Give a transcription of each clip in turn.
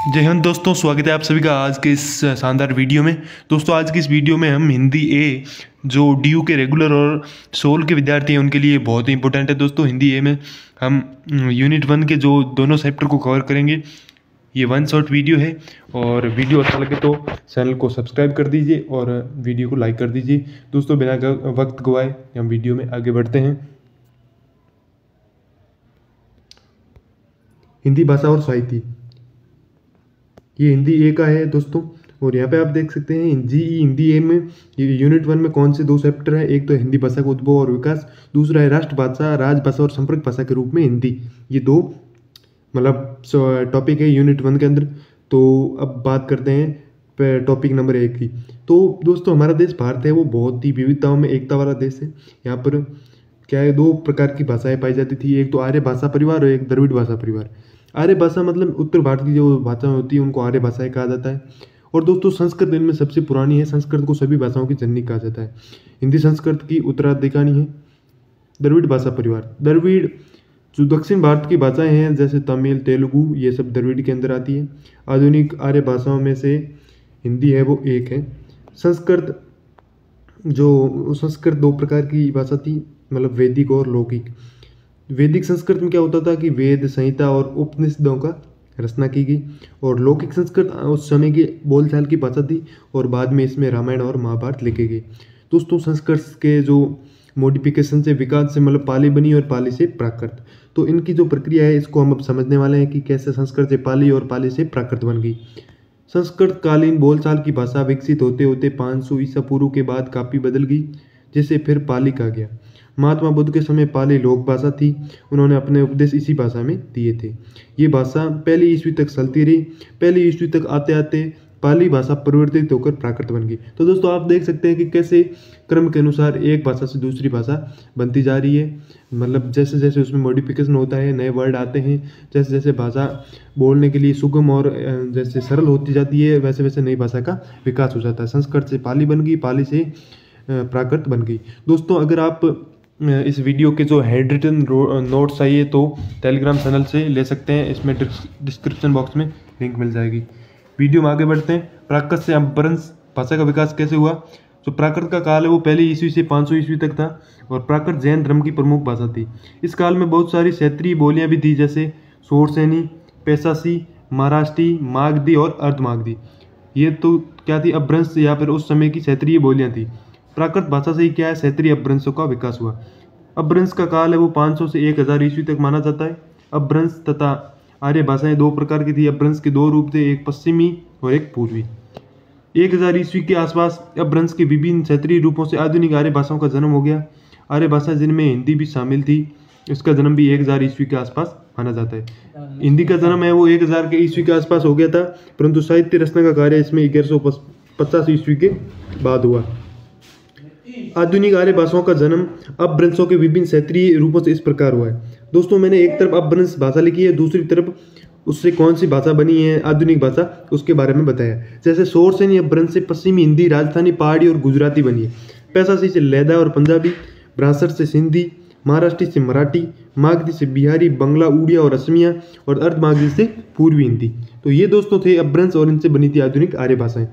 जय हिंद दोस्तों, स्वागत है आप सभी का आज के इस शानदार वीडियो में। दोस्तों आज की इस वीडियो में हम हिंदी ए जो डीयू के रेगुलर और सोल के विद्यार्थी हैं उनके लिए बहुत ही इंपॉर्टेंट है। दोस्तों हिंदी ए में हम यूनिट 1 के जो दोनों चैप्टर को कवर करेंगे। ये वन शॉट वीडियो है और वीडियो अच्छा लगे तो चैनल को सब्सक्राइब कर दीजिए और वीडियो को लाइक कर दीजिए। दोस्तों बिना वक्त गवाए हम वीडियो में आगे बढ़ते हैं। हिंदी भाषा और साहित्य, ये हिंदी ए का है दोस्तों। और यहाँ पे आप देख सकते हैं हिंदी ए में यूनिट 1 में कौन से दो चैप्टर है। एक तो हिंदी भाषा का उद्भव और विकास, दूसरा है राष्ट्रभाषा, राजभाषा और संपर्क भाषा के रूप में हिंदी। ये दो मतलब टॉपिक है यूनिट 1 के अंदर। तो अब बात करते हैं टॉपिक नंबर 1 की। तो दोस्तों हमारा देश भारत है वो बहुत ही विविधताओं में एकता वाला देश है। यहाँ पर क्या है, दो प्रकार की भाषाएं पाई जाती थी। एक तो आर्य भाषा परिवार और एक द्रविड़ भाषा परिवार। आर्य भाषा मतलब उत्तर भारत की जो भाषाएं होती है उनको आर्य भाषाएं कहा जाता है। और दोस्तों संस्कृत इनमें सबसे पुरानी है। संस्कृत को सभी भाषाओं की जननी कहा जाता है। हिंदी संस्कृत की उत्तराधिकारी है। द्रविड़ भाषा परिवार, द्रविड़ जो दक्षिण भारत की भाषाएं हैं जैसे तमिल, तेलुगु, ये सब द्रविड़ के अंदर आती है। आधुनिक आर्य भाषाओं में से हिंदी है वो एक है। संस्कृत दो प्रकार की भाषा थी, मतलब वैदिक और लौकिक। वैदिक संस्कृत में क्या होता था कि वेद, संहिता और उपनिषदों का रचना की गई। और लौकिक संस्कृत उस समय की बोलचाल की भाषा थी और बाद में इसमें रामायण और महाभारत लिखे गए। दोस्तों संस्कृत के जो मॉडिफिकेशन से, विकास से मतलब पाली बनी और पाली से प्राकृत। तो इनकी जो प्रक्रिया है इसको हम अब समझने वाले हैं कि कैसे संस्कृत से पाली और पाली से प्राकृत बन गई। संस्कृत कालीन बोलचाल की भाषा विकसित होते होते 500 ईसा पूर्व के बाद काफ़ी बदल गई, जिसे फिर पाली कहा गया। महात्मा बुद्ध के समय पाली लोक भाषा थी। उन्होंने अपने उपदेश इसी भाषा में दिए थे। ये भाषा पहली ईस्वी तक चलती रही। पहली ईस्वी तक आते आते पाली भाषा परिवर्तित होकर प्राकृत बन गई। तो दोस्तों आप देख सकते हैं कि कैसे क्रम के अनुसार एक भाषा से दूसरी भाषा बनती जा रही है। मतलब जैसे जैसे उसमें मॉडिफिकेशन होता है, नए वर्ड आते हैं, जैसे जैसे भाषा बोलने के लिए सुगम और जैसे सरल होती जाती है, वैसे वैसे नई भाषा का विकास हो जाता है। संस्कृत से पाली बन गई, पाली से प्राकृत बन गई। दोस्तों अगर आप इस वीडियो के जो हैंड रिटन नोट्स चाहिए तो टेलीग्राम चैनल से ले सकते हैं। इसमें डिस्क्रिप्शन बॉक्स में लिंक मिल जाएगी। वीडियो में आगे बढ़ते हैं। प्राकृत से अपभ्रंश भाषा का विकास कैसे हुआ। जो प्राकृत का काल है वो पहली ईस्वी से 500 ईस्वी तक था और प्राकृत जैन धर्म की प्रमुख भाषा थी। इस काल में बहुत सारी क्षेत्रीय बोलियां भी थी, जैसे शोरसेनी, पैशासी, महाराष्ट्री, मागधी और अर्धमागधी। ये तो क्या थी, अपभ्रंश या फिर उस समय की क्षेत्रीय बोलियां थी। प्राकृत भाषा से ही क्या है, क्षेत्रीय अपभ्रंशों का विकास हुआ। अपभ्रंश का काल है वो 500 से 1000 ईस्वी तक माना जाता है। अपभ्रंश तथा आर्य भाषाएं दो प्रकार की थी। अपभ्रंश के दो रूप थे, एक पश्चिमी और एक पूर्वी। 1000 ईस्वी के आसपास अपभ्रंश के विभिन्न क्षेत्रीय रूपों से आधुनिक आर्य भाषाओं का जन्म हो गया। आर्य भाषा जिनमें हिंदी भी शामिल थी, इसका जन्म भी 1000 ईस्वी के आसपास माना जाता है। हिंदी का जन्म है वो 1000 के ईस्वी के आसपास हो गया था, परंतु साहित्य रचना का कार्य इसमें 1150 ईस्वी के बाद हुआ। आधुनिक आर्य भाषाओं का जन्म अपभ्रंशों के विभिन्न क्षेत्रीय रूपों से इस प्रकार हुआ है। दोस्तों मैंने एक तरफ अपभ्रंश भाषा लिखी है, दूसरी तरफ उससे कौन सी भाषा बनी है आधुनिक भाषा, उसके बारे में बताया। जैसे शोरसेनी अपभ्रंश से पश्चिमी हिंदी, राजस्थानी, पहाड़ी और गुजराती बनी है। पैशासी से लैदा और पंजाबी, ब्राह्मण से सिंधी, महाराष्ट्री से मराठी, मागधी से बिहारी, बंगला, उड़िया और असमिया और अर्धमागधी से पूर्वी हिंदी। तो ये दोस्तों थे अपभ्रंश और इनसे बनी थी आधुनिक आर्य भाषाएं।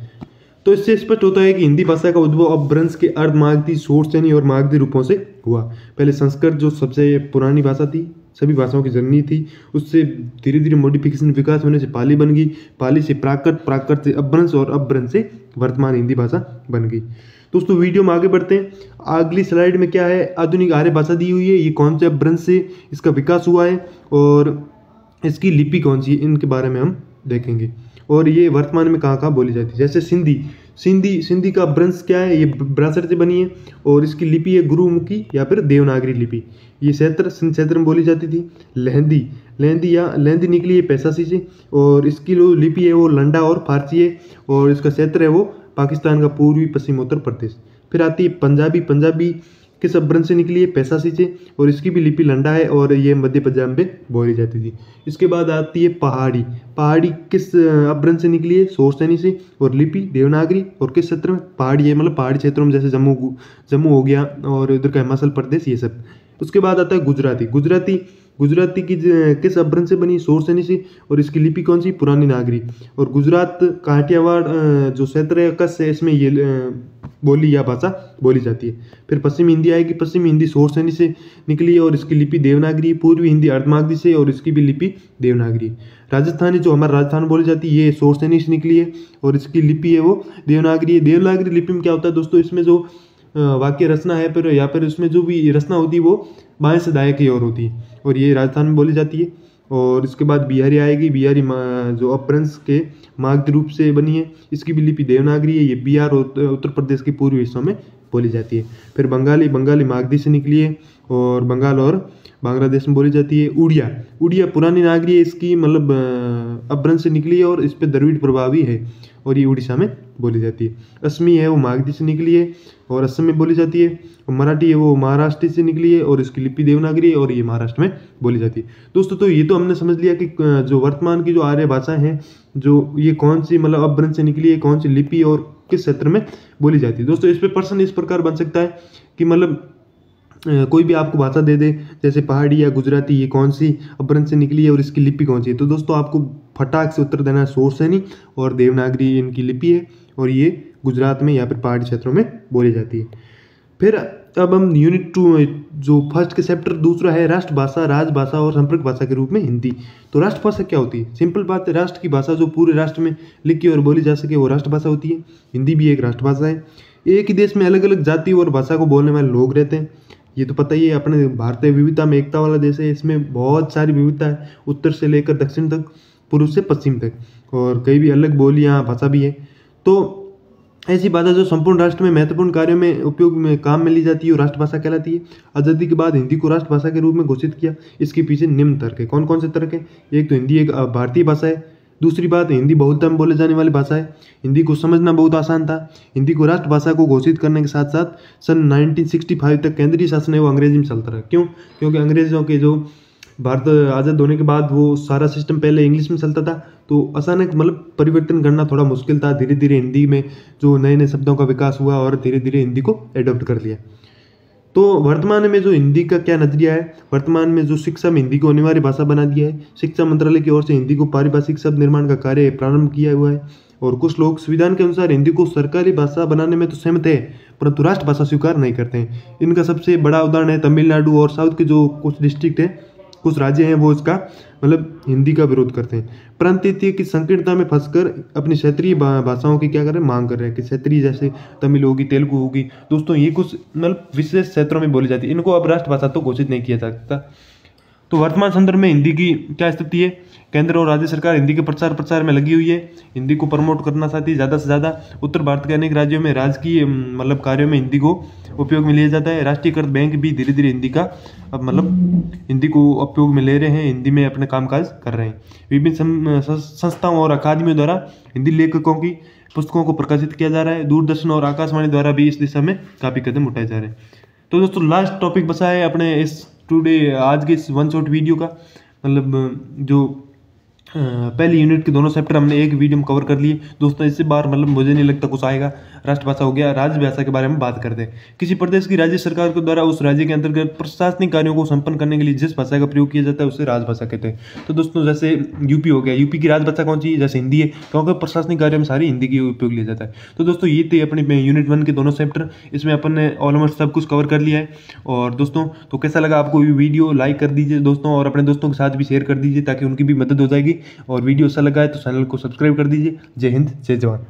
तो इससे स्पष्ट होता है कि हिंदी भाषा का उद्भव अपभ्रंश के अर्धमागधी, शोरसेनी और मागधी रूपों से हुआ। पहले संस्कृत जो सबसे पुरानी भाषा थी, सभी भाषाओं की जननी थी, उससे धीरे धीरे मॉडिफिकेशन विकास होने से पाली बन गई, पाली से प्राकृत, प्राकृत से अपभ्रंश और अपभ्रंश से वर्तमान हिंदी भाषा बन गई। दोस्तों वीडियो में आगे बढ़ते हैं। अगली स्लाइड में क्या है, आधुनिक आर्य भाषा दी हुई है, ये कौन से अपभ्रंश से इसका विकास हुआ है और इसकी लिपि कौन सी है, इनके बारे में हम देखेंगे। और ये वर्तमान में कहाँ कहाँ बोली जाती है। जैसे सिंधी का अपभ्रंश क्या है, ये ब्राह्मण से बनी है और इसकी लिपि है गुरुमुखी या फिर देवनागरी लिपि। ये सिंध क्षेत्र में बोली जाती थी। लहंदी निकली है पैशासी से और इसकी जो लिपि है वो लंडा और फारसी है और इसका क्षेत्र है वो पाकिस्तान का पूर्वी पश्चिम उत्तर प्रदेश। फिर आती है पंजाबी किस अपभ्रंश से निकली है, पैशासी से, और इसकी भी लिपि लंडा है और ये मध्य पंजाब में बोली जाती थी। इसके बाद आती है पहाड़ी किस अपभ्रंश से निकली है, शोरसेनी से, और लिपि देवनागरी। और किस क्षेत्र में, पहाड़ी है मतलब पहाड़ी क्षेत्रों में, जैसे जम्मू हो गया और इधर का हिमाचल प्रदेश, ये सब। उसके बाद आता है गुजराती गुजराती की किस अपभ्रंश से बनी? सोरसेनी से। और इसकी लिपि कौन सी? पुरानी नागरी। और गुजरात काठियावाड़ जो क्षेत्र है कच्छ है, इसमें ये बोली या भाषा बोली जाती है। फिर पश्चिमी हिंदी आएगी। पश्चिमी हिंदी सोरसेनी से निकली है और इसकी लिपि देवनागरी। पूर्वी हिंदी अर्धमागधी से और इसकी भी लिपि देवनागरी। राजस्थानी जो हमारा राजस्थान बोली जाती है ये सोरसेनी से निकली है और इसकी लिपि है वो देवनागरी है। देवनागरी लिपि में क्या होता है दोस्तों, इसमें जो वाक्य रचना है फिर या फिर उसमें जो भी रचना होती है वो बाएं से दाएं की ओर होती है और ये राजस्थान में बोली जाती है। और इसके बाद बिहारी आएगी। बिहारी जो अपभ्रंश के मागधी रूप से बनी है, इसकी भी लिपि देवनागरी है। ये बिहार और उत्तर प्रदेश के पूर्वी हिस्सों में बोली जाती है। फिर बंगाली, बंगाली मागधी से निकली है और बंगाल और बांग्लादेश में बोली जाती है। उड़िया, उड़िया पुरानी नागरी है, इसकी मतलब अपभ्रंश से निकली है और इस पर द्रविड़ प्रभाव भी है और ये उड़ीसा में बोली जाती है। असमी है वो मागधी से निकली है और असम में बोली जाती है। और मराठी है वो महाराष्ट्र से निकली है और इसकी लिपि देवनागरी है और ये महाराष्ट्र में बोली जाती है। दोस्तों तो ये तो हमने समझ लिया कि जो वर्तमान की जो आर्य भाषा है जो ये कौन सी मतलब अपभ्रंश से निकली है, कौन सी लिपि और किस क्षेत्र में बोली जाती है। दोस्तों इस पे प्रश्न इस प्रकार बन सकता है कि मतलब कोई भी आपको भाषा दे दे जैसे पहाड़ी या गुजराती, ये कौन सी अपभ्रंश से निकली है और इसकी लिपि कौन सी है, तो दोस्तों आपको फटाक से उत्तर देना है सोरसेनी और देवनागरी इनकी लिपि है और ये गुजरात में या फिर पहाड़ी क्षेत्रों में बोली जाती है। फिर अब हम यूनिट 2 जो फर्स्ट के चैप्टर दूसरा है राष्ट्रभाषा, राजभाषा और संपर्क भाषा के रूप में हिंदी। तो राष्ट्रभाषा क्या होती है? सिंपल बात है, राष्ट्र की भाषा जो पूरे राष्ट्र में लिखी और बोली जा सके वो राष्ट्रभाषा होती है। हिंदी भी एक राष्ट्रभाषा है। एक ही देश में अलग अलग जाति और भाषा को बोलने वाले लोग रहते हैं, ये तो पता ही है। अपने भारतीय विविधता में एकता वाला देश है, इसमें बहुत सारी विविधता है, उत्तर से लेकर दक्षिण तक, पूर्व से पश्चिम तक, और कई भी अलग बोलियाँ भाषा भी है। तो ऐसी भाषा जो संपूर्ण राष्ट्र में महत्वपूर्ण कार्यों में उपयोग में काम में ली जाती है और राष्ट्रभाषा कहलाती है। आज़ादी के बाद हिंदी को राष्ट्रभाषा के रूप में घोषित किया। इसके पीछे निम्न तर्क है। कौन कौन से तर्क है? एक तो हिंदी एक भारतीय भाषा है। दूसरी बात, हिंदी बहुलता में बोले जाने वाली भाषा है। हिंदी को समझना बहुत आसान था। हिंदी को राष्ट्रभाषा को घोषित करने के साथ साथ सन 1965 तक केंद्रीय शासन है वो अंग्रेजी में चलता रहा। क्यों? क्योंकि अंग्रेजों के जो भारत आज़ाद होने के बाद वो सारा सिस्टम पहले इंग्लिश में चलता था, तो अचानक मतलब परिवर्तन करना थोड़ा मुश्किल था। धीरे धीरे हिंदी में जो नए नए शब्दों का विकास हुआ और धीरे धीरे हिंदी को एडॉप्ट कर लिया। तो वर्तमान में जो हिंदी का क्या नजरिया है? वर्तमान में जो शिक्षा में हिंदी को अनिवार्य भाषा बना दिया है। शिक्षा मंत्रालय की ओर से हिंदी को पारिभाषिक शब्द निर्माण का कार्य प्रारंभ किया हुआ है और कुछ लोग संविधान के अनुसार हिंदी को सरकारी भाषा बनाने में तो सहमत है परंतु राष्ट्रभाषा स्वीकार नहीं करते हैं। इनका सबसे बड़ा उदाहरण है तमिलनाडु और साउथ के जो कुछ डिस्ट्रिक्ट है, कुछ राज्य हैं, वो इसका मतलब हिंदी का विरोध करते हैं। प्रांतीय की संकीर्णता में फंसकर अपनी क्षेत्रीय भाषाओं की क्या कर रहे हैं? मांग कर रहे हैं कि क्षेत्रीय जैसे तमिल होगी, तेलुगु होगी। दोस्तों ये कुछ मतलब विशेष क्षेत्रों में बोली जाती है, इनको अब राष्ट्रभाषा तो घोषित नहीं किया जा सकता। तो वर्तमान संदर्भ में हिंदी की क्या स्थिति है? केंद्र और राज्य सरकार हिंदी के प्रचार में लगी हुई है। हिंदी को प्रमोट करना चाहती है ज़्यादा से ज़्यादा। उत्तर भारत के अनेक राज्यों में राजकीय मतलब कार्यों में हिंदी को उपयोग में लिया जाता है। राष्ट्रीयकृत बैंक भी धीरे धीरे हिंदी का अब मतलब हिंदी को उपयोग में ले रहे हैं, हिंदी में अपने कामकाज कर रहे हैं। विभिन्न संस्थाओं और अकादमियों द्वारा हिंदी लेखकों की पुस्तकों को प्रकाशित किया जा रहा है। दूरदर्शन और आकाशवाणी द्वारा भी इस दिशा में काफ़ी कदम उठाए जा रहे हैं। तो दोस्तों लास्ट टॉपिक बचा है अपने इस आज के इस वन शॉट वीडियो का, मतलब जो पहली यूनिट के दोनों चैप्टर हमने एक वीडियो में कवर कर लिए। दोस्तों इससे बार मतलब मुझे नहीं लगता कुछ आएगा। राष्ट्रभाषा हो गया, राजभाषा के बारे में बात करते हैं। किसी प्रदेश की राज्य सरकार के द्वारा उस राज्य के अंतर्गत प्रशासनिक कार्यों को संपन्न करने के लिए जिस भाषा का प्रयोग किया जाता है उसे राजभाषा कहते हैं। तो दोस्तों जैसे यूपी हो गया, यूपी की राजभाषा कौन सी है? जैसे हिंदी है, क्योंकि प्रशासनिक कार्यों में सारी हिंदी की उपयोग लिया जाता है। तो दोस्तों ये थे अपने यूनिट 1 के दोनों चैप्टर, इसमें अपन ने ऑलमोस्ट सब कुछ कवर कर लिया है। और दोस्तों तो कैसा लगा आपको वीडियो? लाइक कर दीजिए दोस्तों और अपने दोस्तों के साथ भी शेयर कर दीजिए ताकि उनकी भी मदद हो जाएगी। और वीडियो अच्छा लगा है तो चैनल को सब्सक्राइब कर दीजिए। जय हिंद, जय जवान।